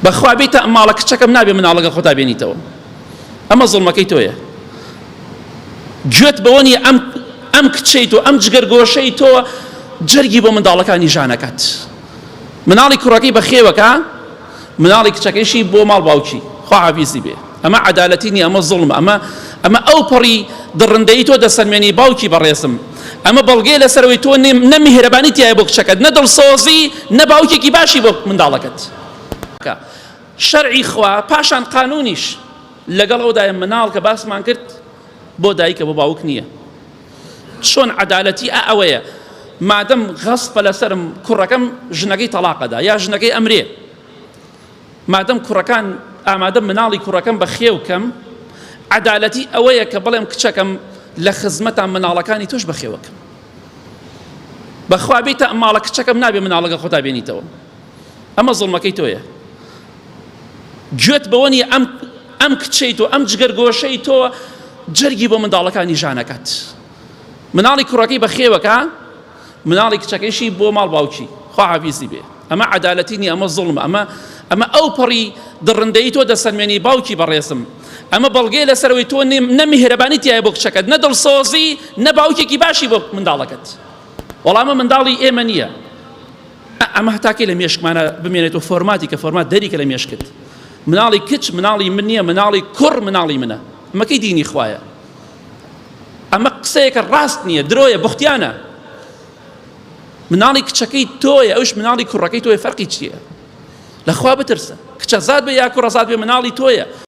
بەخوا بیتە ماڵە کچەکەم نابێ مناڵەکە خۆتا بێنیتەوە، ئەمە زوڵمەکەی تۆیە. گوێت بەوە نیە ئەم کچەی تۆ ئەم جگەرگۆشەی تۆ جەرگی بۆ منداڵەکانی ژانەکەت. مناڵی کوڕەکەی بەخێوەکە، مناڵی کچەکەیشی بۆ ماڵ باوکی، خوا حافیزی بێ. ئەمە عەدالەتی نیە، ئەمە زوڵمە، ئەمە ئەو پەڕی دڕندەی تۆ دەسەلمێنی باوکی بەڕێزم، ئەمە بەڵگەیە لەسەرەوەی تۆ نە میهرەبانی تایە بۆ کچەکەت، نە دڵسۆزی، نە باوکێکی باشی بۆ منداڵەکەت. شەرعی خوا پاشان قانونیش لەگەڵ ئەودایە مناڵ کە باسمان کرد بۆ دایکە بۆ باوک نییە. چۆن عەدالەتی ئەوەیە مادەم غەسپە لەسەرم کوڕەکەم ژنەکەی تەلاقەدا یا ژنەکەی ئەمرێ، مادەم کوڕەکان ئامادەم مناڵی کوڕەکەم بە خێوکەم، عەدالەتی ئەوەیە کە بڵێم کچەکەم لە خزمەتان مناڵەکانی تۆش بەخێوەکەم. بەخوا بیتە ماڵە کچەکەم نابێ مناڵەکە خۆتا بێنیتەوە، ئەمە زوڵمەکەی تۆیە. گوێت بەوە نیە ئەم کچەی تۆ ئەم جگەرگۆشەی تۆ جەرگی بۆ منداڵەکانی ژانەکەت. مناڵی کوڕەکەی بەخێوەکە، مناڵی کچەکەیشی بۆ ماڵ باوکی، خوا حافیزی بێ. ئەمە عەدالەتی نیە، ئەمە زوڵمە، ئەمە ئەو پەڕی دڕندەی تۆ دەسەلمێنی باوکی بەڕێزم، ئەمە بەڵگەیە لەسەرەوەی تۆ نە میهرەبانی تایە بۆ کچەکەت، نە دڵسۆزی، نە باوکێکی باشی بۆ منداڵەکەت. وەڵامە منداڵی ئێمە نییە. ئەمە هەتاکەی لە مێشکمانە بمێنێتەوە فۆرماتی کە فۆرمات دەریکە لە مێشکت. مناڵی کچ مناڵی من نییە، مناڵی کوڕ مناڵی منە. ئەمەکەی دینی خوایە. ئەمە قسەیەکە ڕاست نییە، درۆیە، بوختیانە. مناڵی کچەکەی تۆیە، ئەوش مناڵی کوڕەکەی تۆیە، فەرقی چییە؟ لەخوا بترسە، کچە زاد بێ یا کوڕە زاد بێ مناڵی تۆیە.